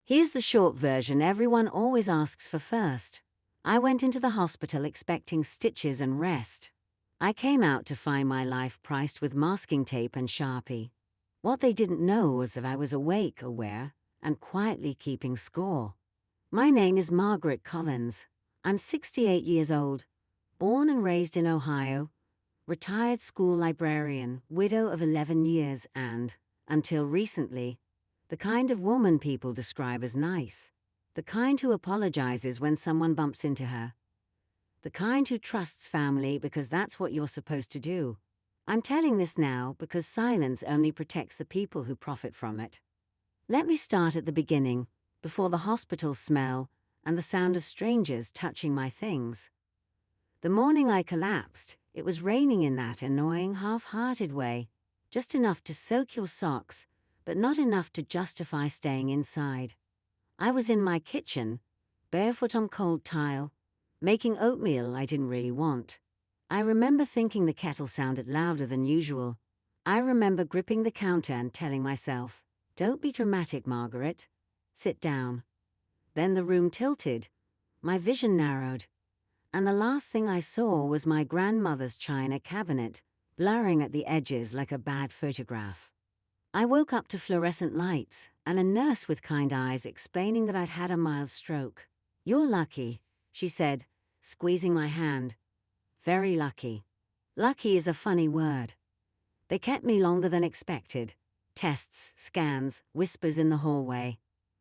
Here's the short version everyone always asks for first. I went into the hospital expecting stitches and rest. I came out to find my life priced with masking tape and Sharpie. What they didn't know was that I was awake, aware, and quietly keeping score. My name is Margaret Collins. I'm 68 years old, born and raised in Ohio, retired school librarian, widow of 11 years and, until recently, the kind of woman people describe as nice. The kind who apologizes when someone bumps into her. The kind who trusts family because that's what you're supposed to do. I'm telling this now because silence only protects the people who profit from it. Let me start at the beginning, before the hospital smell and the sound of strangers touching my things. The morning I collapsed, it was raining in that annoying half-hearted way, just enough to soak your socks, but not enough to justify staying inside. I was in my kitchen, barefoot on cold tile, making oatmeal I didn't really want. I remember thinking the kettle sounded louder than usual. I remember gripping the counter and telling myself, "Don't be dramatic, Margaret. Sit down." Then the room tilted, my vision narrowed, and the last thing I saw was my grandmother's china cabinet, blurring at the edges like a bad photograph. I woke up to fluorescent lights and a nurse with kind eyes explaining that I'd had a mild stroke. "You're lucky," she said, squeezing my hand. "Very lucky." Lucky is a funny word. They kept me longer than expected. Tests, scans, whispers in the hallway.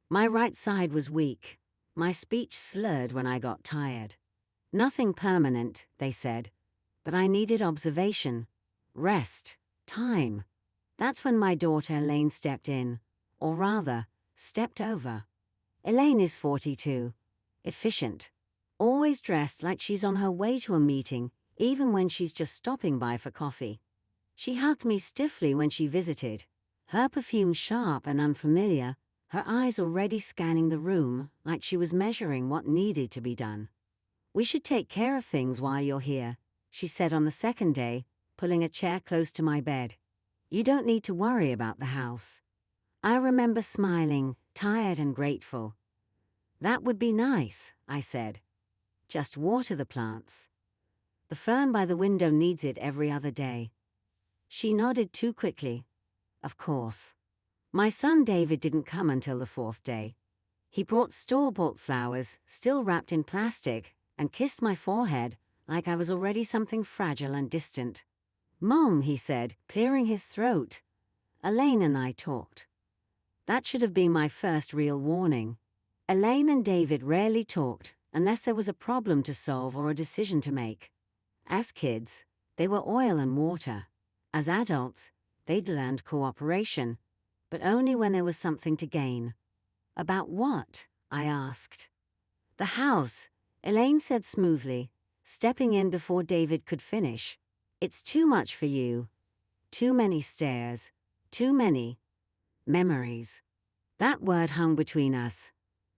My right side was weak. My speech slurred when I got tired. Nothing permanent, they said, but I needed observation, rest, time. That's when my daughter Elaine stepped in, or rather, stepped over. Elaine is 42, efficient, always dressed like she's on her way to a meeting, even when she's just stopping by for coffee. She hugged me stiffly when she visited, her perfume sharp and unfamiliar, her eyes already scanning the room like she was measuring what needed to be done. "We should take care of things while you're here," she said on the second day, pulling a chair close to my bed. "You don't need to worry about the house." I remember smiling, tired and grateful. "That would be nice," I said. "Just water the plants. The fern by the window needs it every other day." She nodded too quickly. "Of course." My son David didn't come until the fourth day. He brought store-bought flowers, still wrapped in plastic, and kissed my forehead like I was already something fragile and distant. "Mom," he said, clearing his throat. "Elaine and I talked." That should have been my first real warning. Elaine and David rarely talked unless there was a problem to solve or a decision to make. As kids, they were oil and water. As adults, they'd learned cooperation, but only when there was something to gain. "About what?" I asked. "The house," Elaine said smoothly, stepping in before David could finish. "It's too much for you. Too many stairs. Too many memories." That word hung between us.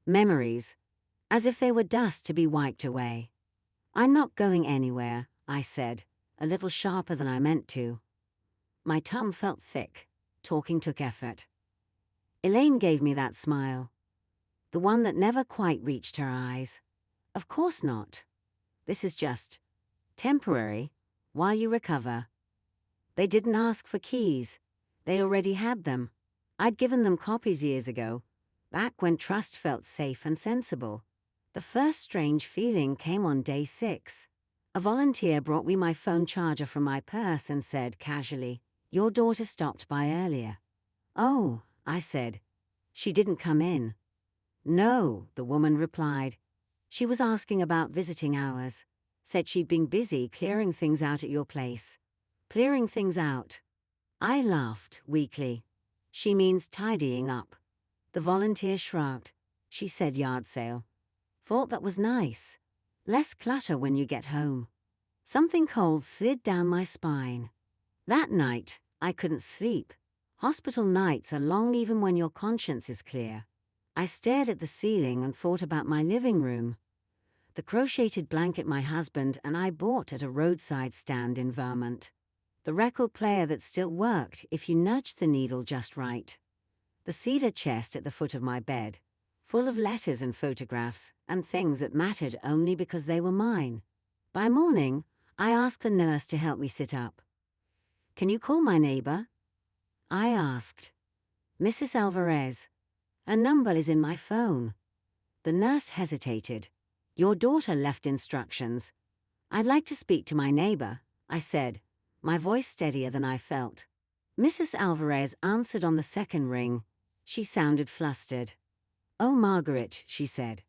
Memories. As if they were dust to be wiped away. "I'm not going anywhere," I said, a little sharper than I meant to. My tongue felt thick. Talking took effort. Elaine gave me that smile. The one that never quite reached her eyes. "Of course not. This is just temporary, while you recover." They didn't ask for keys. They already had them. I'd given them copies years ago, back when trust felt safe and sensible. The first strange feeling came on day 6. A volunteer brought me my phone charger from my purse and said casually, "Your daughter stopped by earlier." "Oh," I said. "She didn't come in." "No," the woman replied. "She was asking about visiting hours. Said she'd been busy clearing things out at your place." Clearing things out. I laughed weakly. "She means tidying up." The volunteer shrugged. She said yard sale. Thought that was nice. Less clutter when you get home. Something cold slid down my spine. That night, I couldn't sleep. Hospital nights are long even when your conscience is clear. I stared at the ceiling and thought about my living room. The crocheted blanket my husband and I bought at a roadside stand in Vermont. The record player that still worked if you nudged the needle just right. The cedar chest at the foot of my bed. full of letters and photographs and things that mattered only because they were mine. By morning, I asked the nurse to help me sit up. "Can you call my neighbor?" I asked. "Mrs. Alvarez. A number is in my phone." The nurse hesitated. "Your daughter left instructions." "I'd like to speak to my neighbor," I said, my voice steadier than I felt. Mrs. Alvarez answered on the second ring. She sounded flustered. "Oh, Margaret," she said.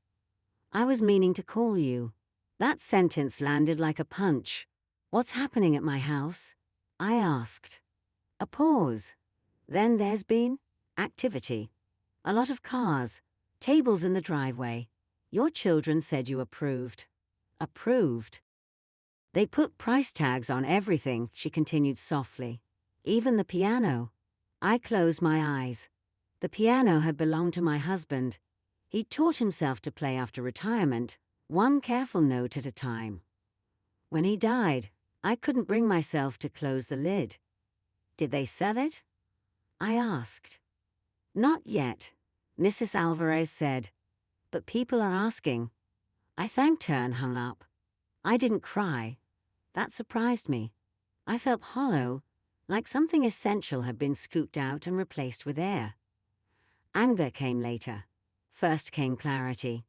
"I was meaning to call you." That sentence landed like a punch. "What's happening at my house?" I asked. A pause. "Then there's been activity. A lot of cars, tables in the driveway. Your children said you approved." Approved? "They put price tags on everything," she continued softly. "Even the piano." I closed my eyes. The piano had belonged to my husband. He taught himself to play after retirement, one careful note at a time. When he died, I couldn't bring myself to close the lid. "Did they sell it?" I asked. "Not yet," Mrs. Alvarez said. "But people are asking." I thanked her and hung up. I didn't cry. That surprised me. I felt hollow, like something essential had been scooped out and replaced with air. Anger came later. First came clarity.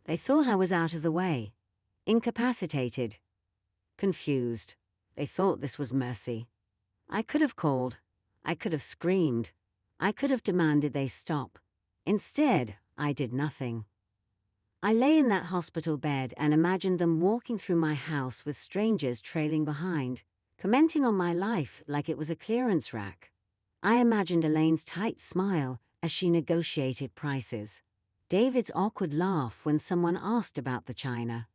They thought I was out of the way, incapacitated, confused. They thought this was mercy. I could have called. I could have screamed. I could have demanded they stop. Instead, I did nothing. I lay in that hospital bed and imagined them walking through my house with strangers trailing behind, commenting on my life like it was a clearance rack. I imagined Elaine's tight smile as she negotiated prices. David's awkward laugh when someone asked about the china.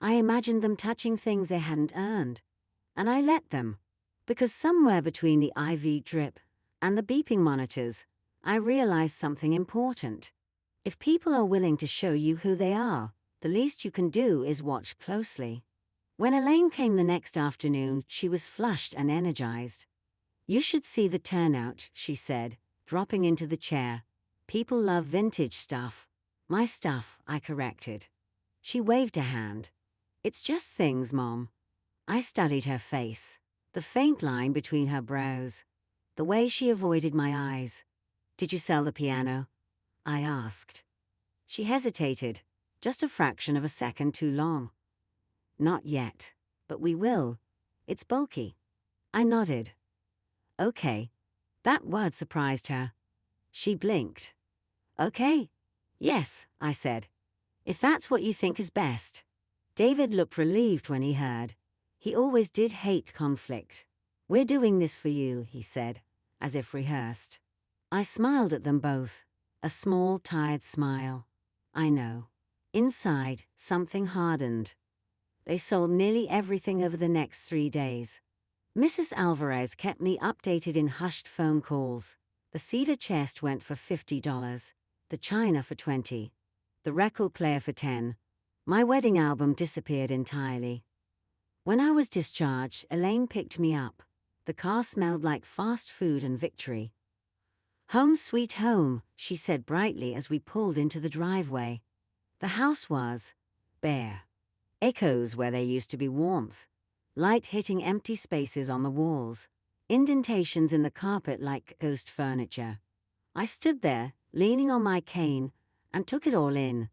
I imagined them touching things they hadn't earned. And I let them, because somewhere between the IV drip and the beeping monitors, I realized something important. If people are willing to show you who they are, the least you can do is watch closely. When Elaine came the next afternoon, she was flushed and energized. "You should see the turnout," she said, dropping into the chair. "People love vintage stuff." "My stuff," I corrected. She waved a hand. "It's just things, Mom." I studied her face, the faint line between her brows, the way she avoided my eyes. "Did you sell the piano?" I asked. She hesitated, just a fraction of a second too long. "Not yet, but we will. It's bulky." I nodded. "Okay." That word surprised her. She blinked. "Okay. Yes," I said. "If that's what you think is best." David looked relieved when he heard. He always did hate conflict. "We're doing this for you," he said, as if rehearsed. I smiled at them both, a small, tired smile. I know. Inside, something hardened. They sold nearly everything over the next 3 days. Mrs. Alvarez kept me updated in hushed phone calls. The cedar chest went for $50, the china for $20, the record player for $10. My wedding album disappeared entirely. When I was discharged, Elaine picked me up. The car smelled like fast food and victory. "Home sweet home," she said brightly as we pulled into the driveway. The house was bare. Echoes where there used to be warmth. Light hitting empty spaces on the walls. Indentations in the carpet like ghost furniture. I stood there, leaning on my cane, and took it all in.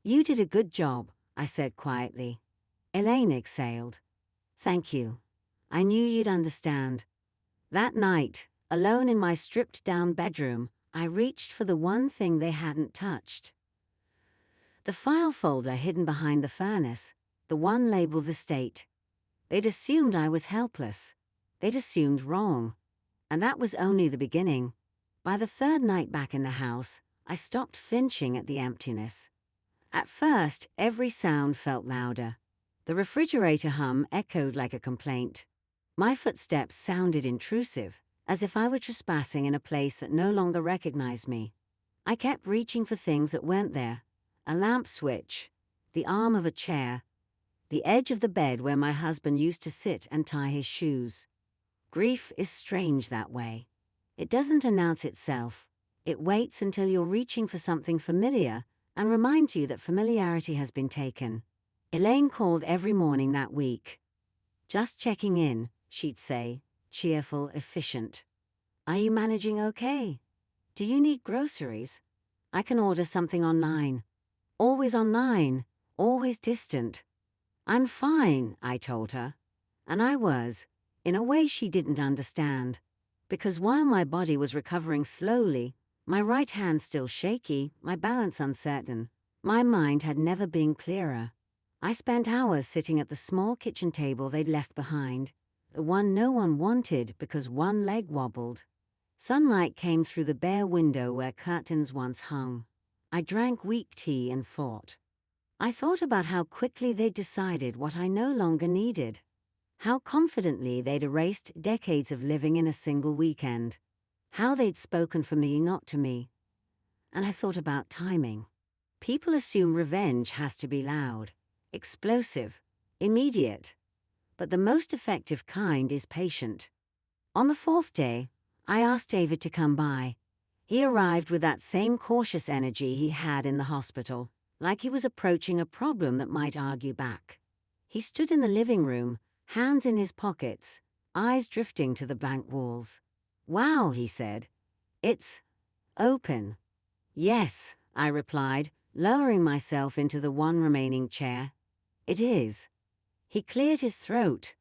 "You did a good job," I said quietly. Elaine exhaled. "Thank you. I knew you'd understand." That night, alone in my stripped-down bedroom, I reached for the one thing they hadn't touched. The file folder hidden behind the furnace, the one labeled estate. They'd assumed I was helpless. They'd assumed wrong. And that was only the beginning. By the third night back in the house, I stopped flinching at the emptiness. At first, every sound felt louder. The refrigerator hum echoed like a complaint. My footsteps sounded intrusive, as if I were trespassing in a place that no longer recognized me. I kept reaching for things that weren't there. A lamp switch, the arm of a chair, the edge of the bed where my husband used to sit and tie his shoes. Grief is strange that way. It doesn't announce itself. It waits until you're reaching for something familiar and reminds you that familiarity has been taken. Elaine called every morning that week. "Just checking in," she'd say, cheerful, efficient. "Are you managing okay? Do you need groceries? I can order something online." Always online, always distant. "I'm fine," I told her. And I was, in a way she didn't understand. Because while my body was recovering slowly, my right hand still shaky, my balance uncertain, my mind had never been clearer. I spent hours sitting at the small kitchen table they'd left behind, the one no one wanted because one leg wobbled. Sunlight came through the bare window where curtains once hung. I drank weak tea and thought. I thought about how quickly they'd decided what I no longer needed. How confidently they'd erased decades of living in a single weekend. How they'd spoken for me, not to me. And I thought about timing. People assume revenge has to be loud, explosive, immediate. But the most effective kind is patient. On the 4th day, I asked David to come by. He arrived with that same cautious energy he had in the hospital, like he was approaching a problem that might argue back. He stood in the living room, hands in his pockets, eyes drifting to the blank walls. "Wow," he said. "It's open." "Yes," I replied, lowering myself into the one remaining chair. "It is." He cleared his throat.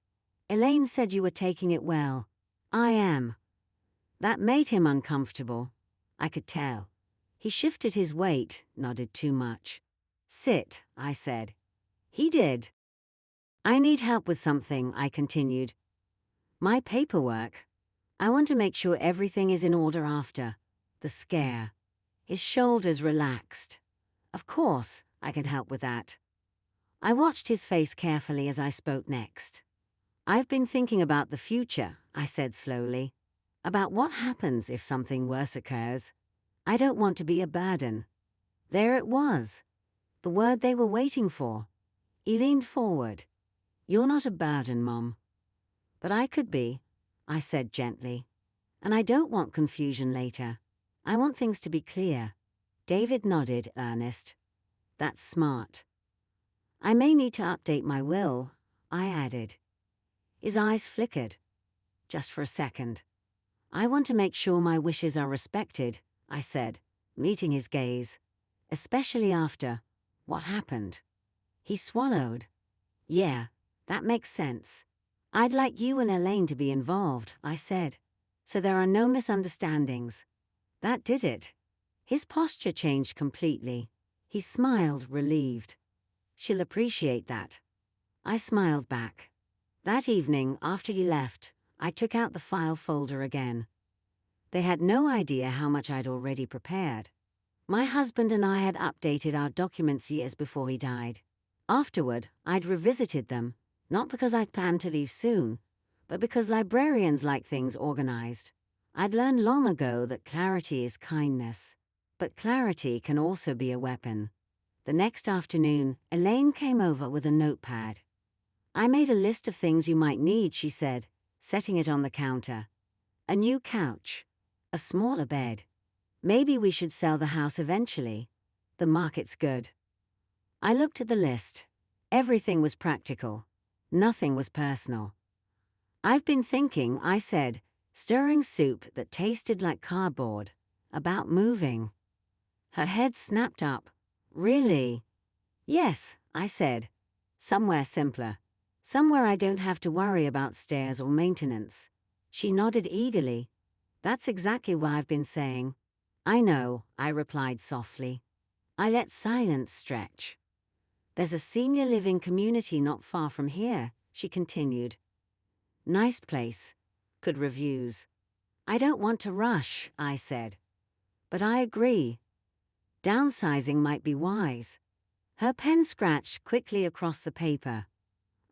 "Elaine said you were taking it well." "I am." That made him uncomfortable. I could tell. He shifted his weight, nodded too much. "Sit," I said. He did. "I need help with something," I continued. "My paperwork. I want to make sure everything is in order after the scare." His shoulders relaxed. "Of course, I can help with that." I watched his face carefully as I spoke next. "I've been thinking about the future," I said slowly. "About what happens if something worse occurs. I don't want to be a burden." There it was. The word they were waiting for. He leaned forward. "You're not a burden, Mom." "But I could be," I said gently. "And I don't want confusion later. I want things to be clear." David nodded, earnest. "That's smart." "I may need to update my will," I added. His eyes flickered. "Just for a second." "I want to make sure my wishes are respected," I said, meeting his gaze. "Especially after what happened." He swallowed. "Yeah, that makes sense. I'd like you and Elaine to be involved," I said. "So there are no misunderstandings." That did it. His posture changed completely. He smiled, relieved. "She'll appreciate that." I smiled back. That evening, after he left, I took out the file folder again. They had no idea how much I'd already prepared. My husband and I had updated our documents years before he died. Afterward, I'd revisited them, not because I'd planned to leave soon, but because librarians like things organized. I'd learned long ago that clarity is kindness, but clarity can also be a weapon. The next afternoon, Elaine came over with a notepad. "I made a list of things you might need," she said, setting it on the counter. "A new couch, a smaller bed. Maybe we should sell the house eventually. The market's good." I looked at the list. Everything was practical. Nothing was personal. "I've been thinking," I said, stirring soup that tasted like cardboard, "about moving." Her head snapped up. "Really?" "Yes," I said. "Somewhere simpler. Somewhere I don't have to worry about stairs or maintenance." She nodded eagerly. "That's exactly what I've been saying." "I know," I replied softly. I let silence stretch. "There's a senior living community not far from here," she continued. "Nice place. Good reviews." "I don't want to rush," I said. "But I agree. Downsizing might be wise." Her pen scratched quickly across the paper.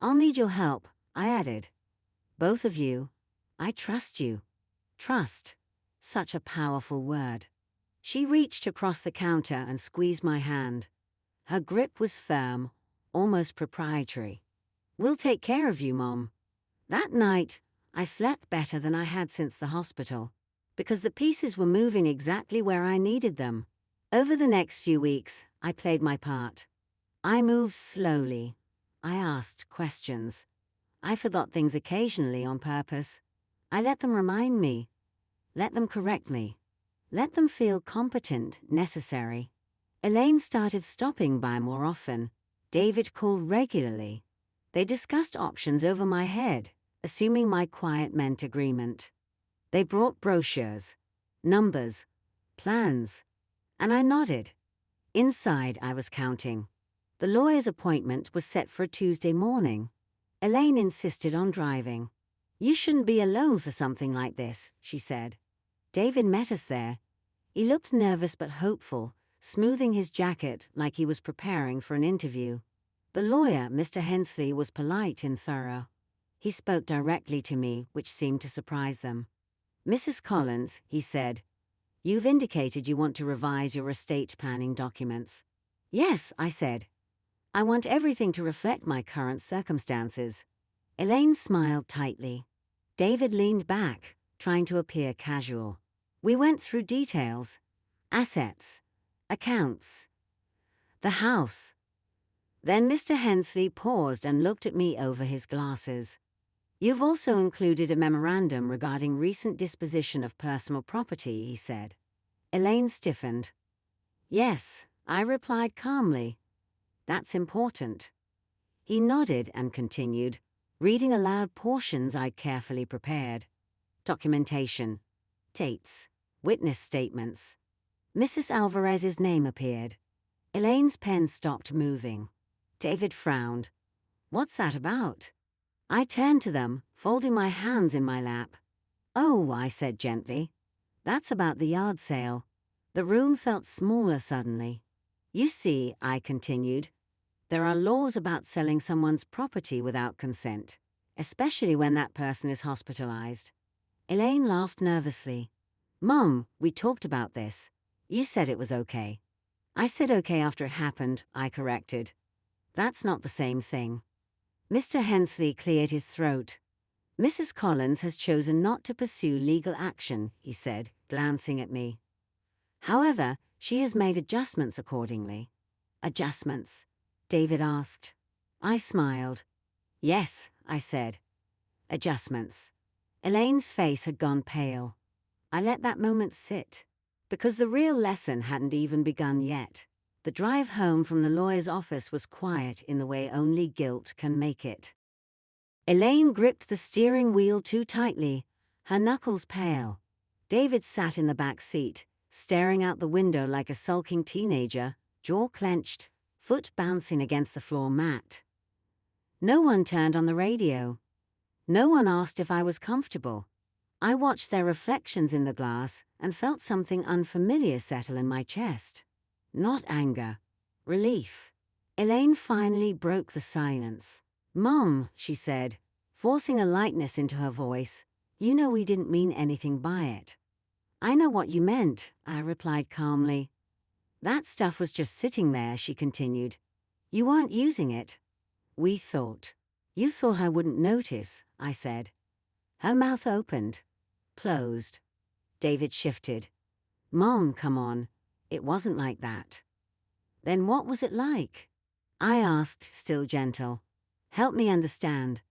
"I'll need your help," I added. "Both of you. I trust you." Trust. Such a powerful word. She reached across the counter and squeezed my hand. Her grip was firm, almost proprietary. "We'll take care of you, Mom." That night, I slept better than I had since the hospital. because the pieces were moving exactly where I needed them. Over the next few weeks, I played my part. I moved slowly. I asked questions. I forgot things occasionally on purpose. I let them remind me. Let them correct me. Let them feel competent, necessary. Elaine started stopping by more often. David called regularly. They discussed options over my head, assuming my quiet meant agreement. They brought brochures, numbers, plans, and I nodded. Inside, I was counting. The lawyer's appointment was set for a Tuesday morning. Elaine insisted on driving. "You shouldn't be alone for something like this," she said. David met us there. He looked nervous but hopeful, smoothing his jacket like he was preparing for an interview. The lawyer, Mr. Hensley, was polite and thorough. He spoke directly to me, which seemed to surprise them. "Mrs. Collins," he said, "you've indicated you want to revise your estate planning documents." "Yes," I said. "I want everything to reflect my current circumstances." Elaine smiled tightly. David leaned back, trying to appear casual. We went through details. Assets. Accounts. The house. Then Mr. Hensley paused and looked at me over his glasses. "You've also included a memorandum regarding recent disposition of personal property," he said. Elaine stiffened. "Yes," I replied calmly. "That's important." He nodded and continued, reading aloud portions I'd carefully prepared. Documentation. Dates. Witness statements. Mrs. Alvarez's name appeared. Elaine's pen stopped moving. David frowned. "What's that about?" I turned to them, folding my hands in my lap. "Oh," I said gently. "That's about the yard sale." The room felt smaller suddenly. "You see," I continued, "there are laws about selling someone's property without consent, especially when that person is hospitalized." Elaine laughed nervously. "Mom, we talked about this. You said it was okay." "I said okay after it happened," I corrected. "That's not the same thing." Mr. Hensley cleared his throat. "Mrs. Collins has chosen not to pursue legal action," he said, glancing at me. "However, she has made adjustments accordingly." "Adjustments?" David asked. I smiled. "Yes," I said. "Adjustments." Elaine's face had gone pale. I let that moment sit, because the real lesson hadn't even begun yet. The drive home from the lawyer's office was quiet in the way only guilt can make it. Elaine gripped the steering wheel too tightly, her knuckles pale. David sat in the back seat, staring out the window like a sulking teenager, jaw clenched, foot bouncing against the floor mat. No one turned on the radio. No one asked if I was comfortable. I watched their reflections in the glass and felt something unfamiliar settle in my chest. Not anger. Relief. Elaine finally broke the silence. "Mom," she said, forcing a lightness into her voice, "you know we didn't mean anything by it." "I know what you meant," I replied calmly. "That stuff was just sitting there," she continued. "You weren't using it." "We thought." "You thought I wouldn't notice," I said. Her mouth opened, closed. David shifted. "Mom, come on. It wasn't like that." "Then what was it like?" I asked, still gentle. "Help me understand."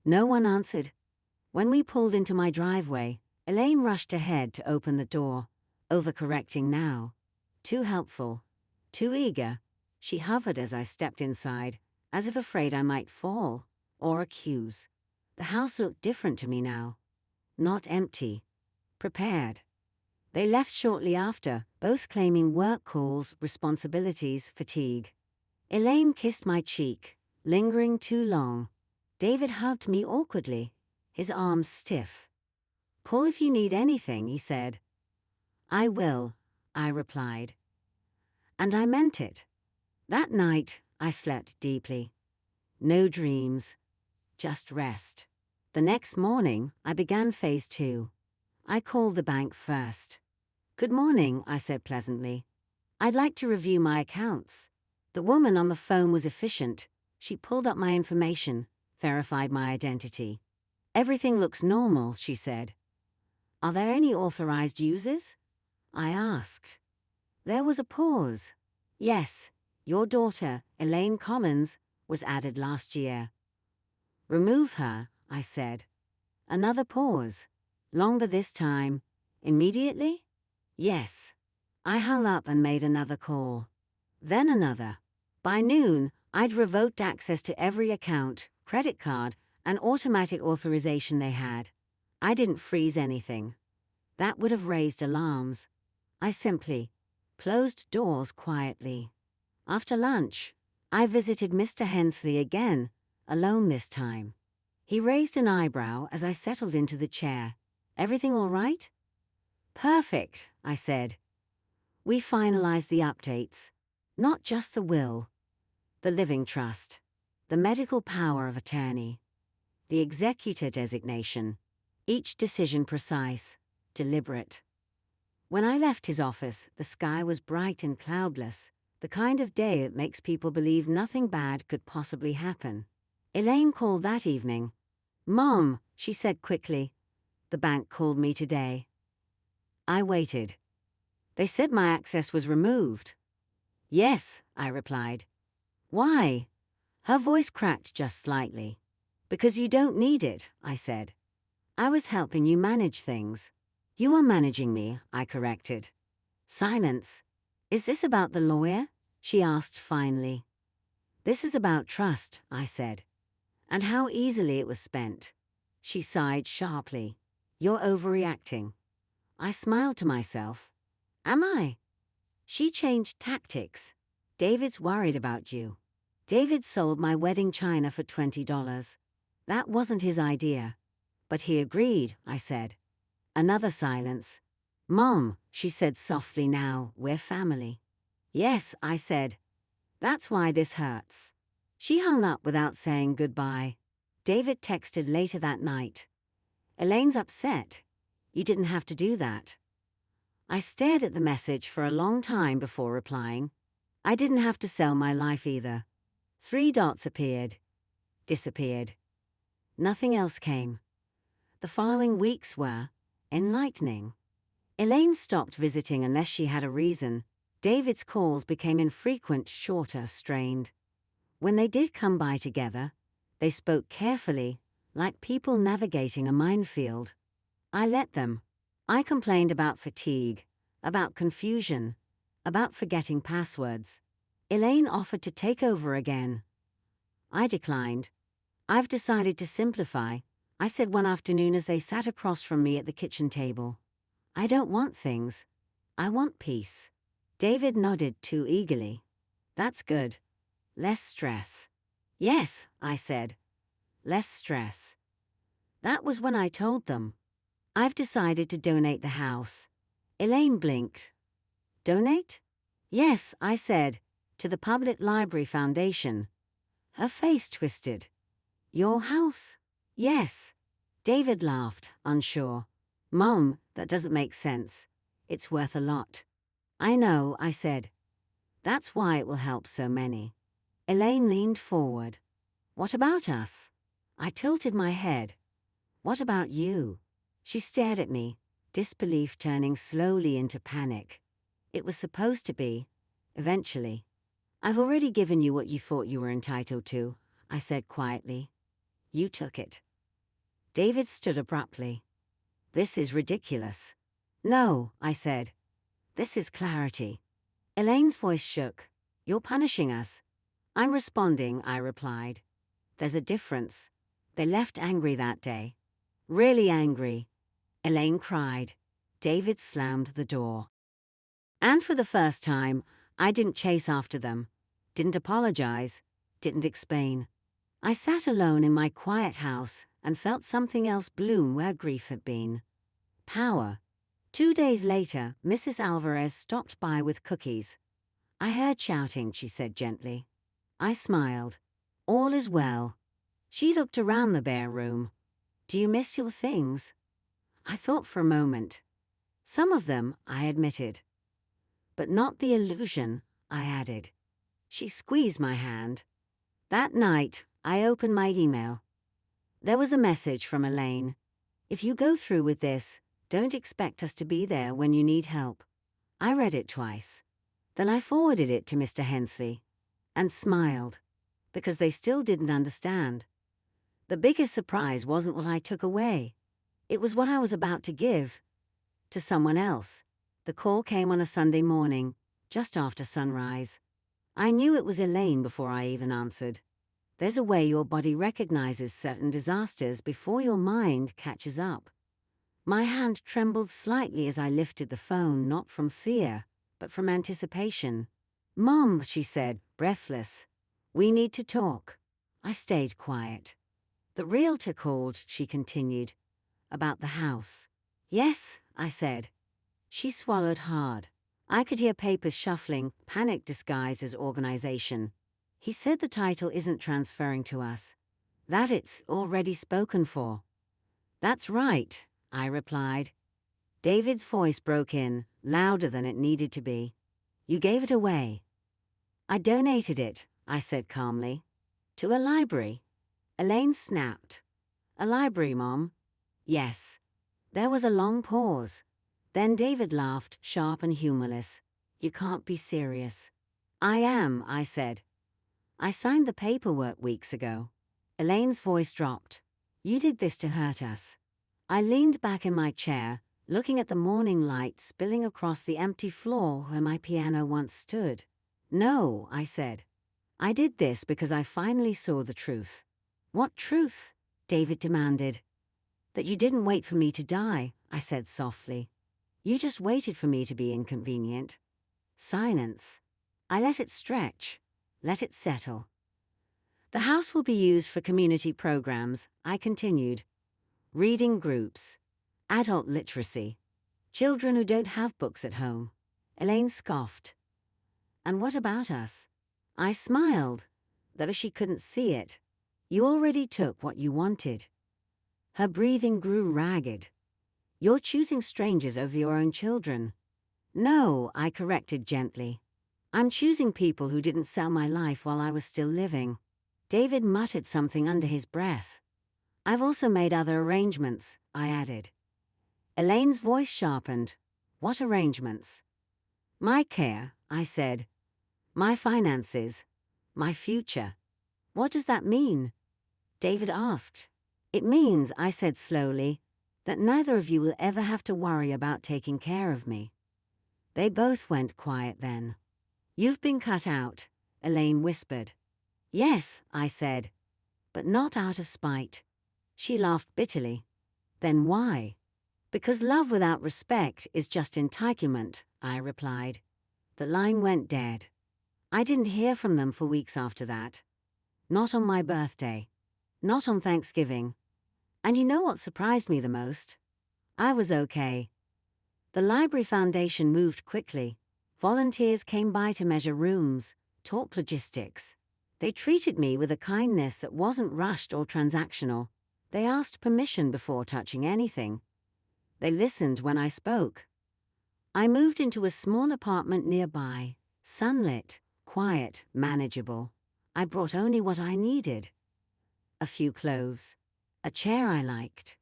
No one answered. When we pulled into my driveway, Elaine rushed ahead to open the door, overcorrecting now. Too helpful, too eager. She hovered as I stepped inside, as if afraid I might fall or accuse. The house looked different to me now. Not empty. Prepared. They left shortly after, both claiming work calls, responsibilities, fatigue. Elaine kissed my cheek, lingering too long. David hugged me awkwardly, his arms stiff. "Call if you need anything," he said. "I will," I replied. And I meant it. That night, I slept deeply. No dreams, just rest. The next morning, I began phase 2. I called the bank first. "Good morning," I said pleasantly. "I'd like to review my accounts." The woman on the phone was efficient. She pulled up my information, verified my identity. "Everything looks normal," she said. Are there any authorized users? I asked. There was a pause. Yes, your daughter, Elaine Collins, was added last year. Remove her, I said. Another pause. Longer this time. Immediately? Yes. I hung up and made another call. Then another. By noon, I'd revoked access to every account, credit card, and automatic authorization they had. I didn't freeze anything. That would have raised alarms. I simply closed doors quietly. After lunch, I visited Mr. Hensley again, alone this time. He raised an eyebrow as I settled into the chair. Everything all right? Perfect, I said. We finalized the updates. Not just the will. The living trust. The medical power of attorney. The executor designation. Each decision precise, deliberate. When I left his office, the sky was bright and cloudless, the kind of day that makes people believe nothing bad could possibly happen. Elaine called that evening. Mom, she said quickly. The bank called me today. I waited. They said my access was removed. Yes, I replied. Why? Her voice cracked just slightly. Because you don't need it, I said. I was helping you manage things. You are managing me, I corrected. Silence. Is this about the lawyer? She asked finally. This is about trust, I said. And how easily it was spent. She sighed sharply. You're overreacting. I smiled to myself. Am I? She changed tactics. David's worried about you. David sold my wedding china for $20. That wasn't his idea. But he agreed, I said. Another silence. Mom, she said softly now, we're family. Yes, I said. That's why this hurts. She hung up without saying goodbye. David texted later that night. Elaine's upset. You didn't have to do that. I stared at the message for a long time before replying. I didn't have to sell my life either. 3 dots appeared. Disappeared. Nothing else came. The following weeks were enlightening. Elaine stopped visiting unless she had a reason. David's calls became infrequent, shorter, strained. When they did come by together, they spoke carefully, like people navigating a minefield. I let them. I complained about fatigue, about confusion, about forgetting passwords. Elaine offered to take over again. I declined. I've decided to simplify, I said one afternoon as they sat across from me at the kitchen table. I don't want things. I want peace. David nodded too eagerly. That's good. Less stress. Yes, I said. Less stress. That was when I told them. I've decided to donate the house. Elaine blinked. Donate? Yes, I said, to the Public Library Foundation. Her face twisted. Your house? Yes. David laughed, unsure. Mom, that doesn't make sense. It's worth a lot. I know, I said. That's why it will help so many. Elaine leaned forward. What about us? I tilted my head. What about you? She stared at me, disbelief turning slowly into panic. It was supposed to be, eventually. I've already given you what you thought you were entitled to, I said quietly. You took it. David stood abruptly. This is ridiculous. No, I said. This is clarity. Elaine's voice shook. You're punishing us. I'm responding, I replied. There's a difference. They left angry that day. Really angry. Elaine cried. David slammed the door. And for the first time, I didn't chase after them, didn't apologize, didn't explain. I sat alone in my quiet house and felt something else bloom where grief had been. Power. 2 days later, Mrs. Alvarez stopped by with cookies. I heard shouting, she said gently. I smiled. All is well. She looked around the bare room. Do you miss your things? I thought for a moment. Some of them, I admitted. But not the illusion, I added. She squeezed my hand. That night, I opened my email. There was a message from Elaine. If you go through with this, Don't expect us to be there when you need help. I read it twice. Then I forwarded it to Mr. Hensley and smiled, because they still didn't understand. The biggest surprise wasn't what I took away. It was what I was about to give to someone else. The call came on a Sunday morning, just after sunrise. I knew it was Elaine before I even answered. There's a way your body recognizes certain disasters before your mind catches up. My hand trembled slightly as I lifted the phone, not from fear, but from anticipation. "Mom," she said, breathless. "We need to talk." I stayed quiet. "The realtor called," she continued, "about the house." "Yes," I said. She swallowed hard. I could hear papers shuffling, panic disguised as organization. "He said the title isn't transferring to us, that it's already spoken for." "That's right," I replied. David's voice broke in, louder than it needed to be. "You gave it away." "I donated it," I said calmly. "To a library." Elaine snapped. "A library, Mom?" "Yes." There was a long pause. Then David laughed, sharp and humorless. "You can't be serious." "I am," I said. "I signed the paperwork weeks ago." Elaine's voice dropped. "You did this to hurt us." I leaned back in my chair, looking at the morning light spilling across the empty floor where my piano once stood. "No," I said. "I did this because I finally saw the truth." "What truth?" David demanded. "That you didn't wait for me to die," I said softly. "You just waited for me to be inconvenient." Silence. I let it stretch, let it settle. "The house will be used for community programs," I continued. "Reading groups, adult literacy, children who don't have books at home." Elaine scoffed. "And what about us?" I smiled, though she couldn't see it. "You already took what you wanted." Her breathing grew ragged. "You're choosing strangers over your own children." "No," I corrected gently. "I'm choosing people who didn't sell my life while I was still living." David muttered something under his breath. "I've also made other arrangements," I added. Elaine's voice sharpened. "What arrangements?" "My care," I said. "My finances. My future." "What does that mean?" David asked. "It means," I said slowly, "that neither of you will ever have to worry about taking care of me." They both went quiet then. "You've been cut out," Elaine whispered. "Yes," I said, "but not out of spite." She laughed bitterly. "Then why?" "Because love without respect is just entitlement," I replied. The line went dead. I didn't hear from them for weeks after that. Not on my birthday. Not on Thanksgiving. And you know what surprised me the most? I was okay. The Library Foundation moved quickly. Volunteers came by to measure rooms, talk logistics. They treated me with a kindness that wasn't rushed or transactional. They asked permission before touching anything. They listened when I spoke. I moved into a small apartment nearby, sunlit, quiet, manageable. I brought only what I needed. A few clothes, a chair I liked,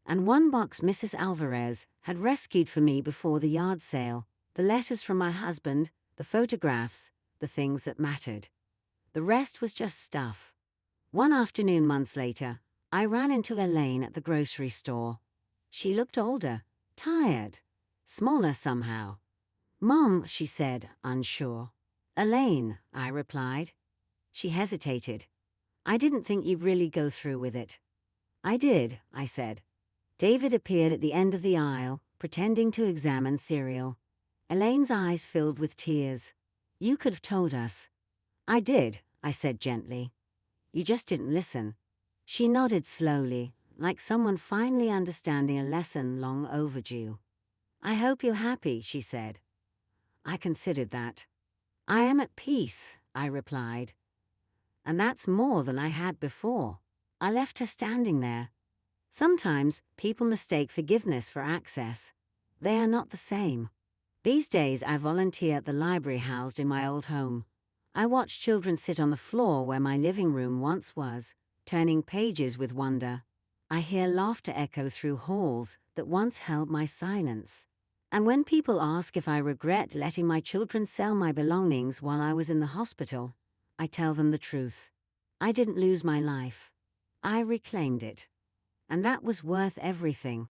and one box Mrs. Alvarez had rescued for me before the yard sale, the letters from my husband, the photographs, the things that mattered. The rest was just stuff. One afternoon months later, I ran into Elaine at the grocery store. She looked older, tired, smaller somehow. "Mom," she said, unsure. "Elaine," I replied. She hesitated. "I didn't think you'd really go through with it." "I did," I said. David appeared at the end of the aisle, pretending to examine cereal. Elaine's eyes filled with tears. "You could have told us." "I did," I said gently. "You just didn't listen." She nodded slowly, like someone finally understanding a lesson long overdue. "I hope you're happy," she said. I considered that. "I am at peace," I replied. "And that's more than I had before." I left her standing there. Sometimes people mistake forgiveness for access. They are not the same. These days I volunteer at the library housed in my old home. I watch children sit on the floor where my living room once was, turning pages with wonder. I hear laughter echo through halls that once held my silence. And when people ask if I regret letting my children sell my belongings while I was in the hospital, I tell them the truth. I didn't lose my life. I reclaimed it. And that was worth everything.